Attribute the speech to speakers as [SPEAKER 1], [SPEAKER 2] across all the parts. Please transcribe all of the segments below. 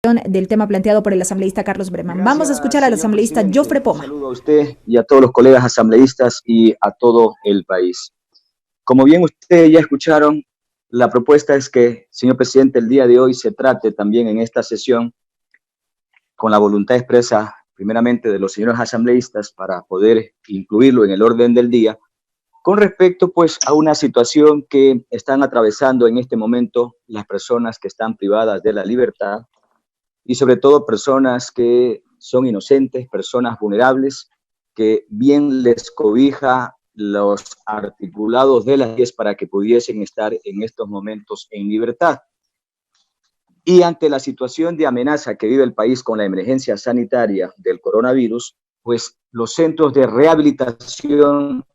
[SPEAKER 1] del tema planteado por el asambleísta Carlos Breman.
[SPEAKER 2] Gracias,
[SPEAKER 1] vamos a escuchar al asambleísta Jofre Poma.
[SPEAKER 2] Un saludo a usted y a todos los colegas asambleístas y a todo el país. Como bien ustedes ya escucharon, la propuesta es que, señor presidente, el día de hoy se trate también en esta sesión con la voluntad expresa primeramente de los señores asambleístas para poder incluirlo en el orden del día, con respecto pues a una situación que están atravesando en este momento las personas que están privadas de la libertad y sobre todo personas que son inocentes, personas vulnerables, que bien les cobija los articulados de las leyes para que pudiesen estar en estos momentos en libertad. Y ante la situación de amenaza que vive el país con la emergencia sanitaria del coronavirus, pues los centros de rehabilitación,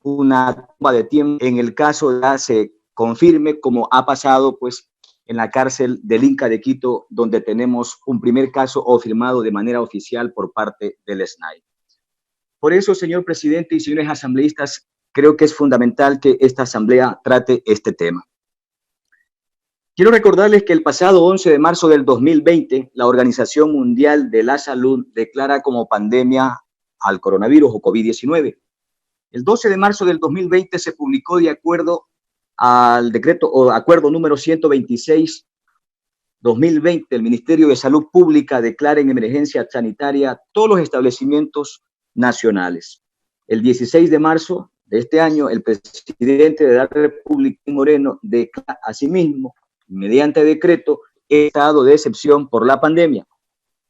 [SPEAKER 2] una toma de tiempo en el caso ya se confirme, como ha pasado pues en la cárcel del Inca de Quito, donde tenemos un primer caso confirmado de manera oficial por parte del SNAI. Por eso, señor presidente y señores asambleístas, creo que es fundamental que esta asamblea trate este tema. Quiero recordarles que el pasado 11 de marzo del 2020, la Organización Mundial de la Salud declara como pandemia al coronavirus o COVID-19. El 12 de marzo del 2020 se publicó de acuerdo al decreto o acuerdo número 126-2020, el Ministerio de Salud Pública declara en emergencia sanitaria todos los establecimientos nacionales. El 16 de marzo de este año, el presidente de la República, Moreno, declara asimismo, mediante decreto, estado de excepción por la pandemia.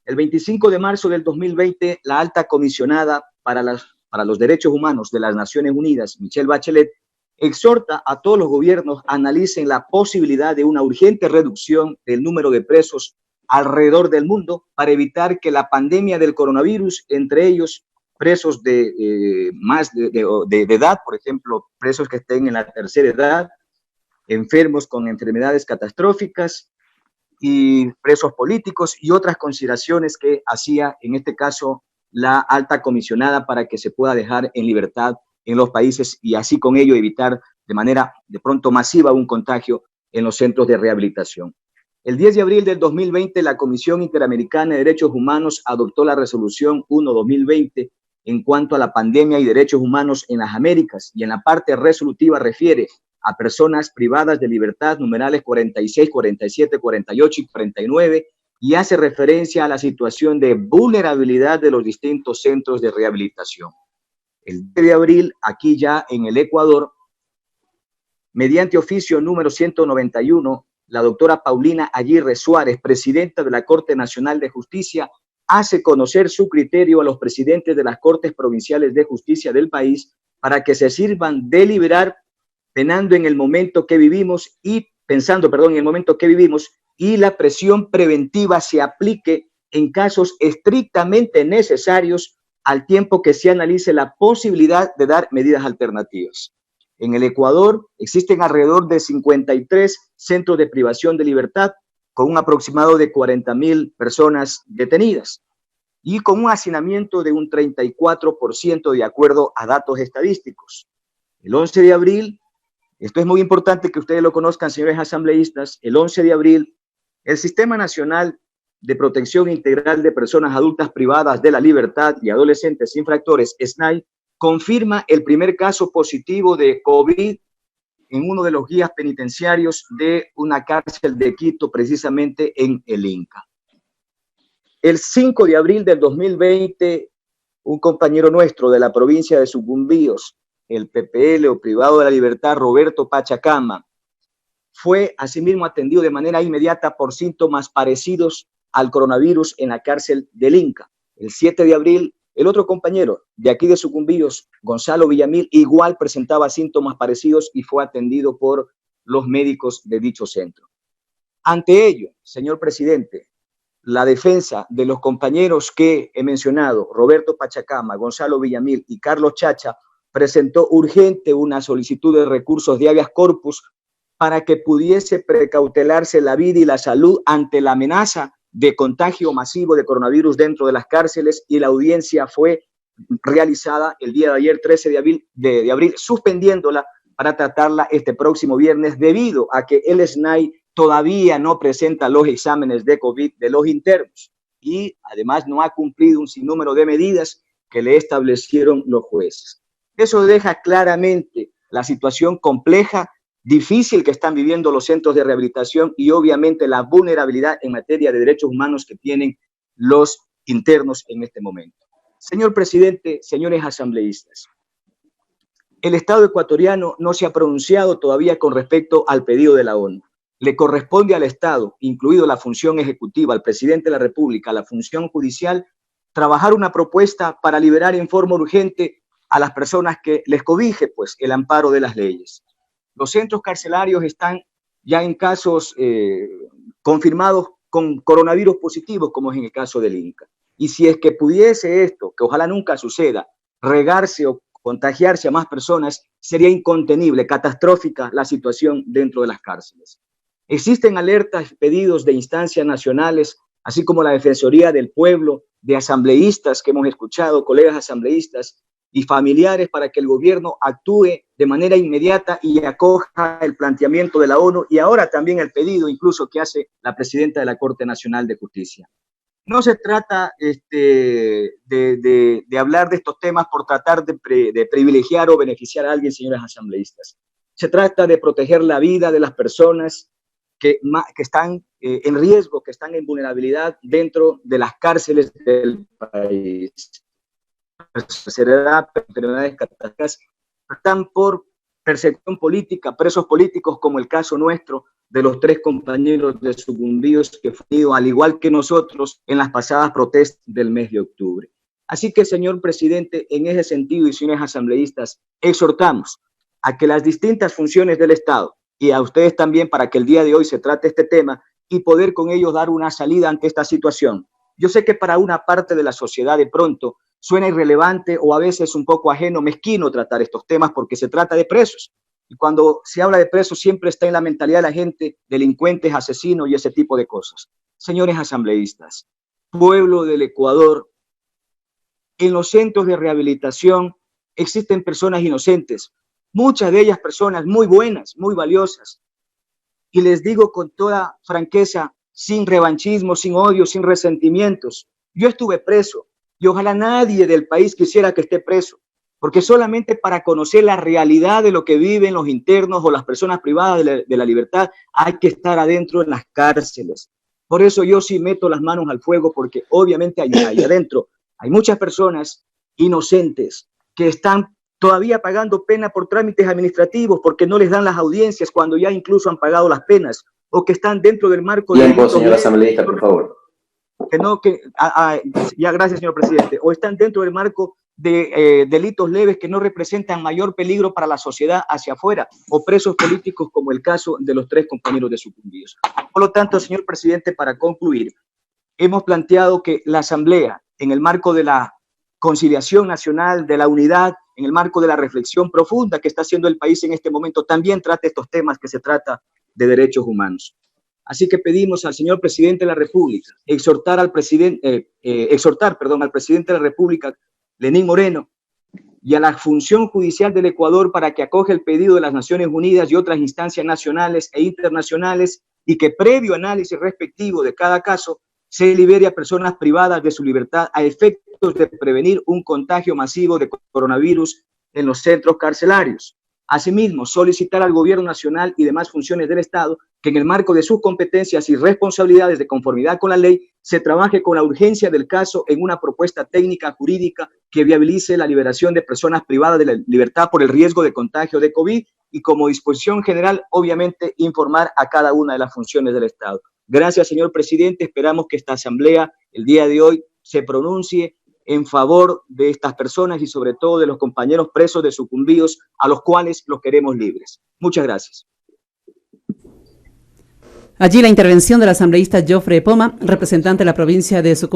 [SPEAKER 2] El 25 de marzo del 2020, la alta comisionada para los derechos humanos de las Naciones Unidas, Michelle Bachelet, exhorta a todos los gobiernos a analicen la posibilidad de una urgente reducción del número de presos alrededor del mundo para evitar que la pandemia del coronavirus, entre ellos presos de edad, por ejemplo, presos que estén en la tercera edad, enfermos con enfermedades catastróficas y presos políticos y otras consideraciones que hacía en este caso la alta comisionada para que se pueda dejar en libertad en los países y así con ello evitar de manera de pronto masiva un contagio en los centros de rehabilitación. El 10 de abril del 2020, la Comisión Interamericana de Derechos Humanos adoptó la resolución 1/2020 en cuanto a la pandemia y derechos humanos en las Américas y en la parte resolutiva refiere a personas privadas de libertad, numerales 46, 47, 48 y 49, y hace referencia a la situación de vulnerabilidad de los distintos centros de rehabilitación. El 10 de abril, aquí ya en el Ecuador, mediante oficio número 191, la doctora Paulina Aguirre Suárez, presidenta de la Corte Nacional de Justicia, hace conocer su criterio a los presidentes de las Cortes Provinciales de Justicia del país para que se sirvan de deliberar pensando en el momento que vivimos y la presión preventiva se aplique en casos estrictamente necesarios al tiempo que se analice la posibilidad de dar medidas alternativas. En el Ecuador existen alrededor de 53 centros de privación de libertad con un aproximado de 40.000 personas detenidas y con un hacinamiento de un 34% de acuerdo a datos estadísticos. El 11 de abril, esto es muy importante que ustedes lo conozcan, señores asambleístas, el 11 de abril, el Sistema Nacional de Protección Integral de Personas Adultas Privadas de la Libertad y Adolescentes Infractores, SNAI, confirma el primer caso positivo de COVID en uno de los guías penitenciarios de una cárcel de Quito, precisamente en el Inca. El 5 de abril del 2020, un compañero nuestro de la provincia de Sucumbíos, el PPL o privado de la libertad, Roberto Pachacama, fue asimismo atendido de manera inmediata por síntomas parecidos al coronavirus en la cárcel del Inca. El 7 de abril, el otro compañero de aquí de Sucumbíos, Gonzalo Villamil, igual presentaba síntomas parecidos y fue atendido por los médicos de dicho centro. Ante ello, señor presidente, la defensa de los compañeros que he mencionado, Roberto Pachacama, Gonzalo Villamil y Carlos Chacha, presentó urgente una solicitud de recursos de habeas corpus para que pudiese precautelarse la vida y la salud ante la amenaza de contagio masivo de coronavirus dentro de las cárceles, y la audiencia fue realizada el día de ayer, 13 de abril, suspendiéndola para tratarla este próximo viernes debido a que el SNAI todavía no presenta los exámenes de COVID de los internos y además no ha cumplido un sinnúmero de medidas que le establecieron los jueces. Eso deja claramente la situación compleja, difícil que están viviendo los centros de rehabilitación y obviamente la vulnerabilidad en materia de derechos humanos que tienen los internos en este momento. Señor presidente, señores asambleístas, el Estado ecuatoriano no se ha pronunciado todavía con respecto al pedido de la ONU. Le corresponde al Estado, incluido la función ejecutiva, al presidente de la República, la función judicial, trabajar una propuesta para liberar en forma urgente a las personas que les cobije pues, el amparo de las leyes. Los centros carcelarios están ya en casos confirmados con coronavirus positivos, como es en el caso del Inca. Y si es que pudiese esto, que ojalá nunca suceda, regarse o contagiarse a más personas, sería incontenible, catastrófica la situación dentro de las cárceles. Existen alertas, pedidos de instancias nacionales, así como la Defensoría del Pueblo, de asambleístas que hemos escuchado, colegas asambleístas y familiares, para que el gobierno actúe de manera inmediata y acoja el planteamiento de la ONU y ahora también el pedido incluso que hace la presidenta de la Corte Nacional de Justicia. No se trata de hablar de estos temas por tratar de privilegiar o beneficiar a alguien, señores asambleístas. Se trata de proteger la vida de las personas que están en riesgo, que están en vulnerabilidad dentro de las cárceles del país. Enfermedades catastróficas están por persecución política, presos políticos, como el caso nuestro de los 3 compañeros de Sucumbíos que fueron, al igual que nosotros, en las pasadas protestas del mes de octubre. Así que, señor presidente, en ese sentido, y señores asambleístas, exhortamos a que las distintas funciones del Estado, y a ustedes también, para que el día de hoy se trate este tema y poder con ellos dar una salida ante esta situación. Yo sé que para una parte de la sociedad de pronto suena irrelevante o a veces un poco ajeno, mezquino tratar estos temas porque se trata de presos. Y cuando se habla de presos siempre está en la mentalidad de la gente delincuentes, asesinos y ese tipo de cosas. Señores asambleístas, pueblo del Ecuador, en los centros de rehabilitación existen personas inocentes, muchas de ellas personas muy buenas, muy valiosas. Y les digo con toda franqueza, sin revanchismo, sin odio, sin resentimientos, yo estuve preso y ojalá nadie del país quisiera que esté preso, porque solamente para conocer la realidad de lo que viven los internos o las personas privadas de la libertad hay que estar adentro en las cárceles. Por eso yo sí meto las manos al fuego, porque obviamente allá adentro hay muchas personas inocentes que están todavía pagando pena por trámites administrativos porque no les dan las audiencias cuando ya incluso han pagado las penas, o que están dentro del marco de...
[SPEAKER 3] Tiempo, señor asambleísta, por favor.
[SPEAKER 2] Ya, gracias, señor presidente. O están dentro del marco de delitos leves que no representan mayor peligro para la sociedad hacia afuera, o presos políticos como el caso de los 3 compañeros de Sucumbíos. Por lo tanto, señor presidente, para concluir, hemos planteado que la Asamblea, en el marco de la conciliación nacional, de la unidad, en el marco de la reflexión profunda que está haciendo el país en este momento, también trate estos temas que se trata de derechos humanos. Así que pedimos al señor presidente de la República exhortar al presidente de la República, Lenín Moreno, y a la función judicial del Ecuador para que acoja el pedido de las Naciones Unidas y otras instancias nacionales e internacionales y que previo análisis respectivo de cada caso se libere a personas privadas de su libertad a efectos de prevenir un contagio masivo de coronavirus en los centros carcelarios. Asimismo, solicitar al gobierno nacional y demás funciones del Estado que en el marco de sus competencias y responsabilidades de conformidad con la ley se trabaje con la urgencia del caso en una propuesta técnica jurídica que viabilice la liberación de personas privadas de la libertad por el riesgo de contagio de COVID y como disposición general, obviamente, informar a cada una de las funciones del Estado. Gracias, señor presidente. Esperamos que esta asamblea el día de hoy se pronuncie en favor de estas personas y sobre todo de los compañeros presos de Sucumbíos, a los cuales los queremos libres. Muchas gracias.
[SPEAKER 4] Allí la intervención del asambleísta Jofre Poma, representante de la provincia de Sucumbíos.